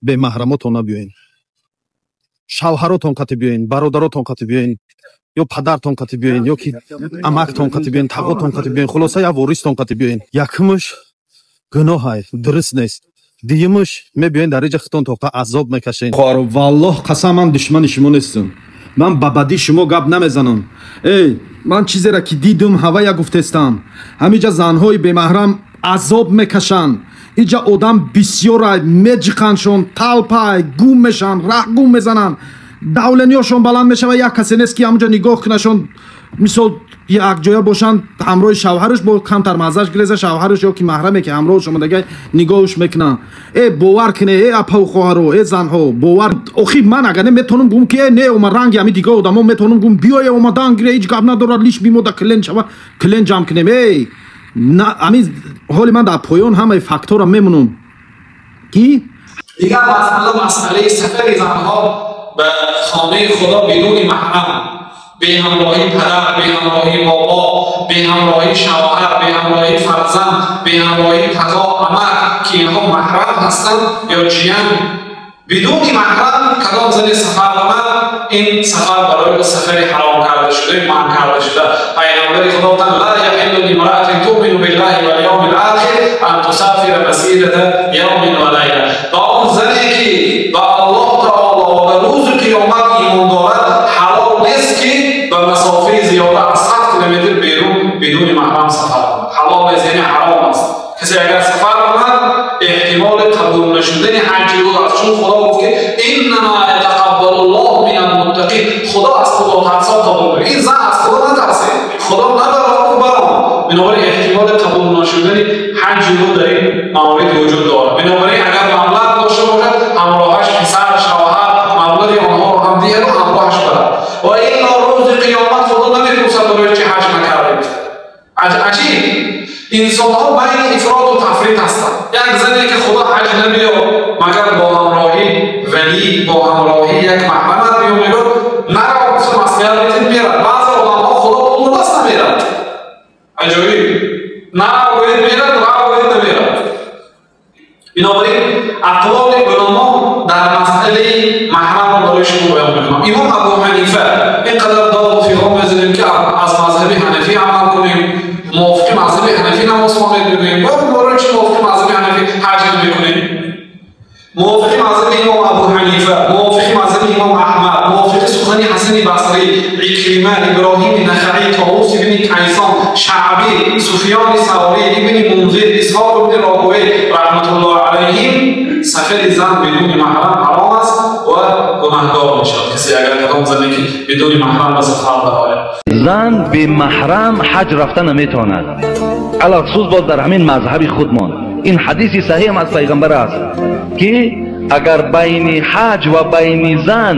бемаҳрамотон набиёен. Шавҳаротон қати биёен, бародаротон қати биёен, ё падартон қати биёен, ё ки амактон қати биёен, тағотон қати биёен, хулоса як вористон қати биёен. Якумш гуноҳай, дуруст нест. Дуюмш мебиёен дар иҷа хитон тоқа азоб мекашен. Хоро валлоҳ қасам ман душмани шумо нестам. Ман ба бадӣ шумо гап намезанам. Эй, ман чизеро ки дидум ҳавая гуфтестам. Ҳамиҷа занҳои бемаҳрам азоб мекашанд. Иҷа одам бисёрай меҷиқаншон, талпай, гум мешан, раҳгум мезананд. давлениёшон баланд мешава, як касе нест ки ҳамуҷа нигоҳ кунашон. Мисол якҷоя бошанд ҳамроҳи шавҳараш бо камтар маззаш гиреза шавҳараш ё ки маҳраме ки ҳамроҳ шумодаga нигоҳуш мекунанд. Бовар кунед, апаву хоҳаро, занҳо, бовар. Охи ман агар неметонам гум ки не ома ранги ҳами дигар одамо метонам гум биёе омадан гире, ҳеҷ гап надорад, лиш бимода клен шава, клен ҷамъ кунем. ҳами ҳоли ман дар поён ҳамаи фактора мемунам ки дигар масъалаи сафари занҳо ба хонаи худо бидуни маҳрам, беҳамроҳи падар, беҳамроҳи бобо, беҳамроҳи шавҳар, беҳамроҳи фарзанд, беҳамроҳи тато, амак ки инҳо маҳрам ҳастанд ё ҷиян, бидуни маҳрам кадом зани сафар кунад, ин сафар барои ӯ сафари ҳаром карда шуда, манъ карда шуда. пайғамбари худо гуфтанд: ла яҳиллу лимраъатин туъмину биллаҳи вал йавмил ахир ан тусафира масирата явмин ва лайла. ба он зане ки ба Аллоҳ таоло ва рӯзи қиёмат имон дорад, ҳалол нест ки ба масофаи зиёда аз 7 километр берун бидуни маҳрам сафар кунад. ҳалол нест, яъне ҳаром аст. касе агар сафар кунад, эҳтимоли қабул нашудани ҳаҷи ӯ аст, чун худо гуфт ки иннама ятақаббалу ллоҳу минал муттақин. худо аз худотарсо қабул мекунад. ин зан аз худо натарсед, худо набарон барон. бинобарин эҳтимоли қабул нашудани ҳаҷи ӯ дар ин маврид вуҷуд дорад. бинобарин агар маблағ дошта бошад, ҳамроҳаш писар, шавҳар, маблағи онҳоро ҳам диҳад, ҳамроҳаш барад. ва илlo рӯзи қиёмат худо намепурсад барои чӣ ҳаҷ накардед. аҷиб, инсонҳо байни ифроду тафрит ҳастанд. як зане ки худо ҳаҷ набиё магар бо ҳамроҳи вали, бо ҳамроҳи як маҳрамат биё мегӯяд, наро маслиҳатин мерад. баъзе одамҳо худо пулдас намерад. аҷоиб, наро бояд мерад, раво бояд намерад. бинобарин ақволи уламо дар масъалаи маҳрамро барои шумо баён мекунам. имом абу ҳанифа инқадар дод фиҳом мезанем ки аз мазҳаби ҳанафӣ амал кунем, мувофиқи мазҳаби ҳанафӣ намоз хонед бигӯем, барои чӣ мувофиқи мазҳаби ҳанафӣ ҳаҷ намекунем? мувофиқи мазҳаби имом абу ҳанифа, мувофиқи мазҳаби имом аҳмад, мувофиқи сухани ҳасани басрӣ, икрима, иброҳими нахаӣ, тавус ибни кайсон, шаъбӣ, суфёни саврӣ, ибни мунзир, исҳоқ ибни роҳӯӣ раҳматуллоҳ алайҳим, сафари зан бидуни маҳрам ҳаром аст ва гунаҳгор мешавад. касе агар кадом зане ки бидуни маҳрам ба сафар барояд. зан бемаҳрам ҳаҷ рафта наметавонад. алахсус боз дар ҳамин мазҳаби худмон ин ҳадиси саҳиҳ аз пайғамбар аст ки агар байни ҳаҷ ва байни зан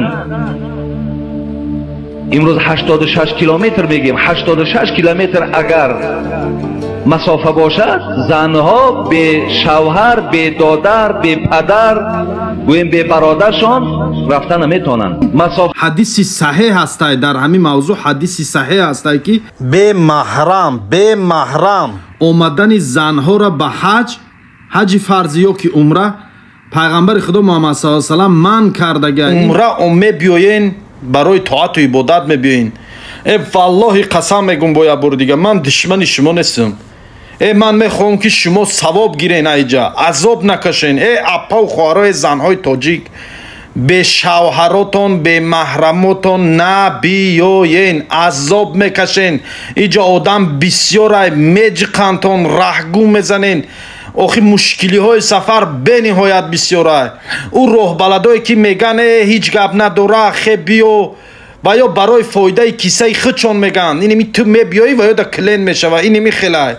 имрӯз 86 километр мегем, 86 километр агар масофа бошад, занҳо бе шавҳар, бе додар, бе падар, гӯем бе бародаршон рафта наметавонанд. ҳадиси саҳеҳ ҳастай дар ҳамин мавзӯъ, ҳадиси саҳеҳ ҳастай ки бемаҳрам омадани занҳоро ба ҳаҷи фарзӣ ё ки умра пайғамбари худо муҳаммад саллаллоҳу алайҳи ва саллам манъ кардага. умра мебиёен барои тоату ибодат мебиёен. валлоҳи қасам мегум бо як бори дига, ман душмани шумо нестам. ман мехоҳам ки шумо савоб гирен, айҷа азоб накашен. апаву хоҳарои занҳои тоҷик, бе шавҳаротон, бе маҳрамотон набиёен, азоб мекашен. иҷа одам бисёрай меҷиқантон, раҳгум мезанен. охи мушкилиҳои сафар бениҳоят бисёрай. ӯ роҳбаладое ки меган ҳеҷ гап надора, хе биё ва ё барои фоидаи кисаи худшон меган иними ту мебиёӣ ва ёда клен мешава. иними хелай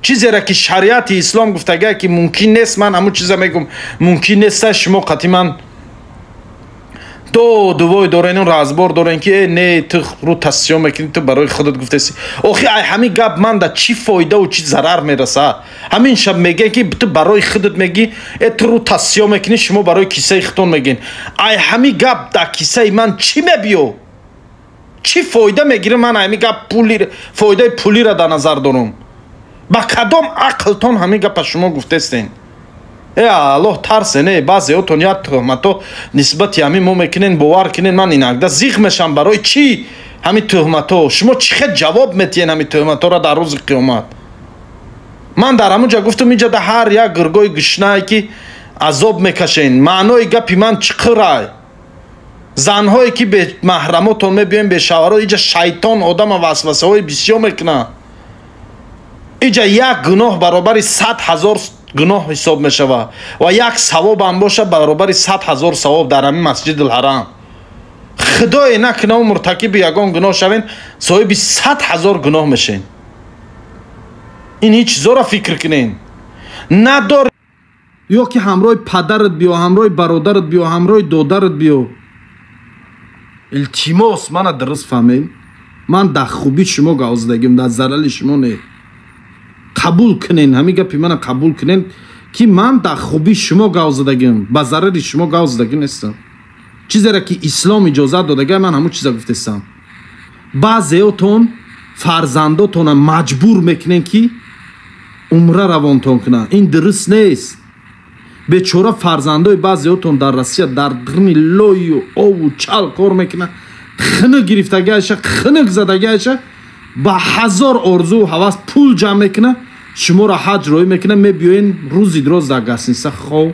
чизеро ки шариати ислом гуфтагае ки мумкин нест, ман ҳамун чиза мегум мумкин неста. шумо қатъиман дувой дорен, разбор дорен ки не ту ротасион мекунӣ, ту барои худат гуфтаси. охи ай ҳамин гап ман да чӣ фоидаву чӣ зарар мерасад? ҳамин шаб мегӯянд ки ту барои худат мегӣ, ту ротасион мекунӣ, шумо барои кисаи худтон мегӯед. ай ҳамин гап да кисаи ман чӣ мебиё? чӣ фоида мегирам? ман ҳамин гап фоидаи пулиро дар назар дорам. ба кадом ақлтон ҳамин гапа шумо гуфтастен? аллоҳ тарсе не баъзеотон як тӯҳмато нисбати ҳамин мо мекунен бовар кунен ман инакда зиқ мешам барои чӣ ҳамин тӯҳмато шумо чӣ хел ҷавоб метиҳен ҳамин тӯҳматоро дар рӯзи қиёмат ман дар ҳамун ҷо гуфтам инҷода ҳар як гургои гушнае ки азоб мекашен маънои гапи ман чӣ қирай занҳое ки бемаҳрамотон мебиёен бешаваро иҷа шайтон одама васвасаҳои бисёр мекунад иҷа як гуноҳ баробари 100 000 гуноҳ ҳисоб мешавад ва як савоб ҳам боша баробари 100 000 савоб дар ҳамин масҷидулҳарам худое накунаву муртакиби ягон гуноҳ шавен соҳиби 100 000 гуноҳ мешавен ин ҳеҷ чизоро фикр кунен надор ё ки ҳамроҳи падарат биё ҳамроҳи бародарат биё ҳамроҳи додарат биё илтимос мана дуруст фаҳмем ман дар хуби шумо гавздагим дар зарали шумо не қабул кунен ҳамин гапи мана қабул кунен ки ман дар хуби шумо гавздагим ба зарари шумо гавздаги нестам чизеро ки ислом иҷозат додага ман ҳамун чиза гуфтестам баъзеотон фарзандотона маҷбур мекунен ки умра равонтон кунанд ин дуруст нест бечора фарзандои баъзеотон дар россия дар дигни лою ову чал кор мекунанд хинук гирифтагиаша хинук задагиаша ба ҳазор орзу ҳавас пул ҷамъ мекунанд шуморо ҳаҷ роҳӣ мекунанд мебиёен рӯзи дроз дар гостиница хов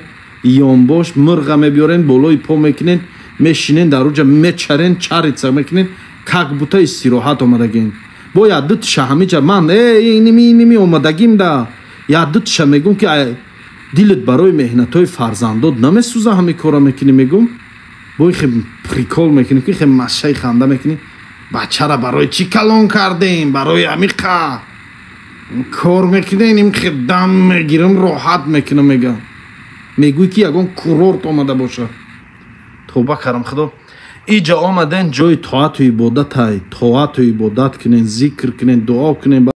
ёнбош мурға мебиёрен болои по мекунен мешинен дар уҷа мечарен чарица мекунен как бута истироҳат омадагин бо яду тиша ҳамиҷа ман ними омадагим да яду тиша мегум ки дилат барои меҳнатҳои фарзандот намесӯза ҳамин кора мекунӣ мегум бо хе прикол мекунӣ ки хе машаи ханда мекунӣ бачара барои чӣ калон кардем барои амиқа кор мекунем ин хе дам мегирам роҳат мекунам мегам мегӯй ки ягон курорт омада боша тоба кардам худо иҷа омаден ҷои тоату ибодатай тоату ибодат кунен зикр кунен дуо кунен